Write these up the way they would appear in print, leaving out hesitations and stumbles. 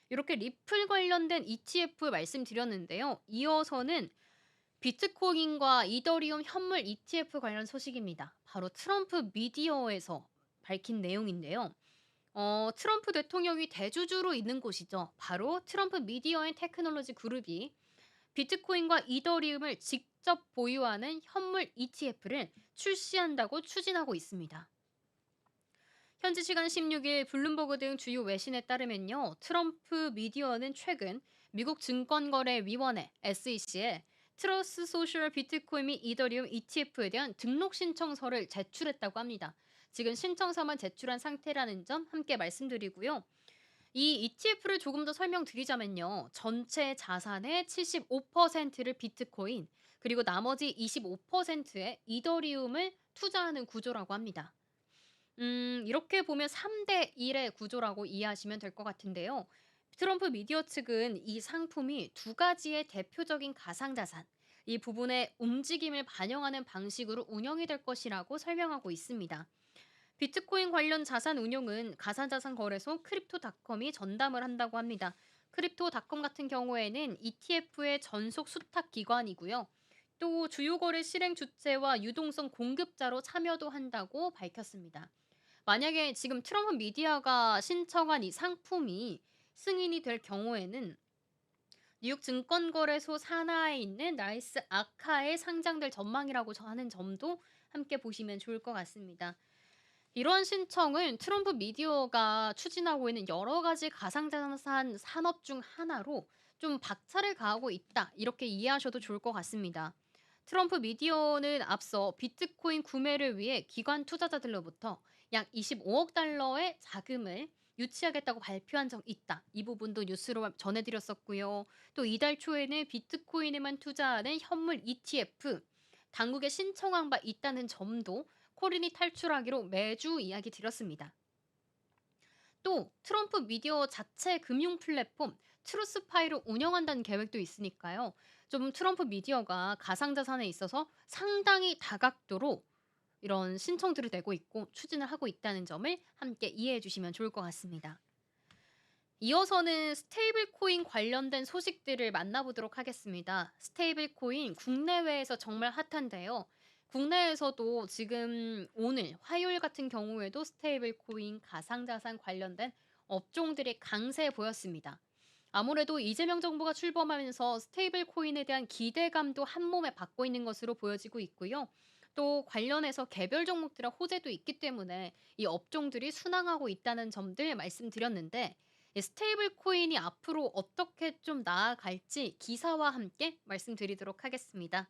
이렇게 리플 관련된 ETF 말씀드렸는데요. 이어서는 비트코인과 이더리움 현물 ETF 관련 소식입니다. 바로 트럼프 미디어에서 밝힌 내용인데요. 트럼프 대통령이 대주주로 있는 곳이죠. 바로 트럼프 미디어 앤 테크놀로지 그룹이 비트코인과 이더리움을 직접 보유하는 현물 ETF를 출시한다고 추진하고 있습니다. 현지 시간 16일 블룸버그 등 주요 외신에 따르면요. 트럼프 미디어는 최근 미국 증권거래위원회 SEC에 트러스 소셜 비트코인 및 이더리움 ETF에 대한 등록 신청서를 제출했다고 합니다. 지금 신청서만 제출한 상태라는 점 함께 말씀드리고요. 이 ETF를 조금 더 설명드리자면요. 전체 자산의 75%를 비트코인, 그리고 나머지 25%의 이더리움을 투자하는 구조라고 합니다. 이렇게 보면 3대 1의 구조라고 이해하시면 될 것 같은데요. 트럼프 미디어 측은 이 상품이 두 가지의 대표적인 가상자산, 이 부분의 움직임을 반영하는 방식으로 운영이 될 것이라고 설명하고 있습니다. 비트코인 관련 자산 운용은 가상자산 거래소 크립토닷컴이 전담을 한다고 합니다. 크립토닷컴 같은 경우에는 ETF의 전속 수탁 기관이고요. 또 주요 거래 실행 주체와 유동성 공급자로 참여도 한다고 밝혔습니다. 만약에 지금 트럼프 미디어가 신청한 이 상품이 승인이 될 경우에는 뉴욕 증권거래소 산하에 있는 나이스 아카에 상장될 전망이라고 하는 점도 함께 보시면 좋을 것 같습니다. 이러한 신청은 트럼프 미디어가 추진하고 있는 여러 가지 가상자산 산업 중 하나로 좀 박차를 가하고 있다, 이렇게 이해하셔도 좋을 것 같습니다. 트럼프 미디어는 앞서 비트코인 구매를 위해 기관 투자자들로부터 약 25억 달러의 자금을 유치하겠다고 발표한 적 있다. 이 부분도 뉴스로 전해드렸었고요. 또 이달 초에는 비트코인에만 투자하는 현물 ETF 당국에 신청한 바 있다는 점도 코린이 탈출하기로 매주 이야기 드렸습니다. 또 트럼프 미디어 자체 금융 플랫폼 트루스파이를 운영한다는 계획도 있으니까요. 좀 트럼프 미디어가 가상자산에 있어서 상당히 다각도로 이런 신청들을 내고 있고 추진을 하고 있다는 점을 함께 이해해 주시면 좋을 것 같습니다. 이어서는 스테이블 코인 관련된 소식들을 만나보도록 하겠습니다. 스테이블 코인 국내외에서 정말 핫한데요. 국내에서도 지금 오늘 화요일 같은 경우에도 스테이블 코인 가상자산 관련된 업종들이 강세 보였습니다. 아무래도 이재명 정부가 출범하면서 스테이블 코인에 대한 기대감도 한몸에 받고 있는 것으로 보여지고 있고요. 또 관련해서 개별 종목들의 호재도 있기 때문에 이 업종들이 순항하고 있다는 점들 말씀드렸는데, 이 스테이블 코인이 앞으로 어떻게 좀 나아갈지 기사와 함께 말씀드리도록 하겠습니다.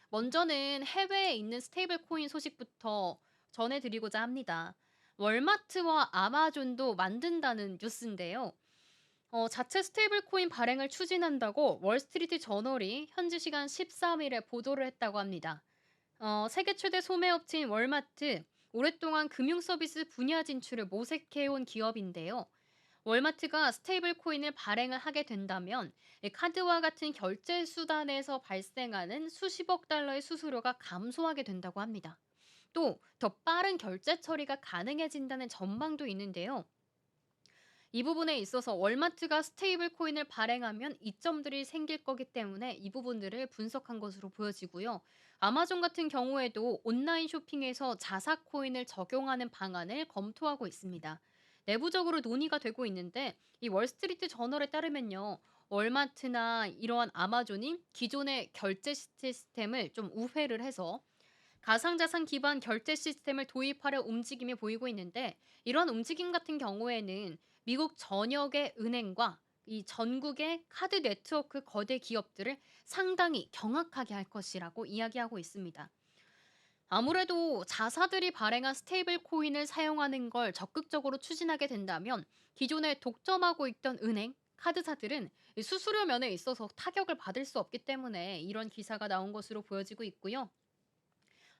먼저는 해외에 있는 스테이블 코인 소식부터 전해드리고자 합니다. 월마트와 아마존도 만든다는 뉴스인데요. 자체 스테이블 코인 발행을 추진한다고 월스트리트 저널이 현지 시간 13일에 보도를 했다고 합니다. 세계 최대 소매업체인 월마트, 오랫동안 금융 서비스 분야 진출을 모색해온 기업인데요. 월마트가 스테이블 코인을 발행을 하게 된다면 이 카드와 같은 결제 수단에서 발생하는 수십억 달러의 수수료가 감소하게 된다고 합니다. 또 더 빠른 결제 처리가 가능해진다는 전망도 있는데요. 이 부분에 있어서 월마트가 스테이블 코인을 발행하면 이점들이 생길 거기 때문에 이 부분들을 분석한 것으로 보여지고요. 아마존 같은 경우에도 온라인 쇼핑에서 자사 코인을 적용하는 방안을 검토하고 있습니다. 내부적으로 논의가 되고 있는데, 이 월스트리트 저널에 따르면요. 월마트나 이러한 아마존이 기존의 결제 시스템을 좀 우회를 해서 가상자산 기반 결제 시스템을 도입하려 움직임이 보이고 있는데, 이런 움직임 같은 경우에는 미국 전역의 은행과 이 전국의 카드 네트워크 거대 기업들을 상당히 경악하게 할 것이라고 이야기하고 있습니다. 아무래도 자사들이 발행한 스테이블 코인을 사용하는 걸 적극적으로 추진하게 된다면 기존에 독점하고 있던 은행, 카드사들은 이 수수료 면에 있어서 타격을 받을 수 없기 때문에 이런 기사가 나온 것으로 보여지고 있고요.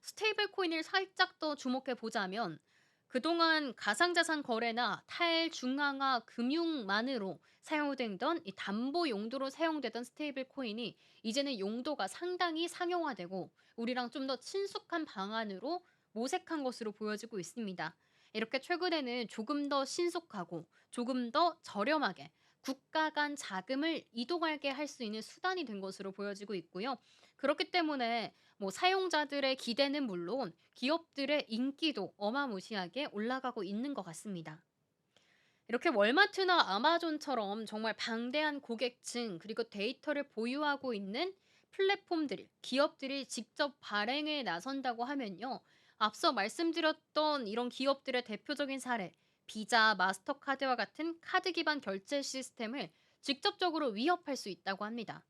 스테이블 코인을 살짝 더 주목해 보자면, 그동안 가상자산 거래나 탈중앙화 금융만으로 사용되던 이 담보 용도로 사용되던 스테이블 코인이 이제는 용도가 상당히 상용화되고 우리랑 좀 더 친숙한 방안으로 모색한 것으로 보여지고 있습니다. 이렇게 최근에는 조금 더 신속하고 조금 더 저렴하게 국가 간 자금을 이동하게 할 수 있는 수단이 된 것으로 보여지고 있고요. 그렇기 때문에 뭐 사용자들의 기대는 물론 기업들의 인기도 어마무시하게 올라가고 있는 것 같습니다. 이렇게 월마트나 아마존처럼 정말 방대한 고객층 그리고 데이터를 보유하고 있는 플랫폼들, 기업들이 직접 발행에 나선다고 하면요. 앞서 말씀드렸던 이런 기업들의 대표적인 사례, 비자, 마스터카드와 같은 카드 기반 결제 시스템을 직접적으로 위협할 수 있다고 합니다.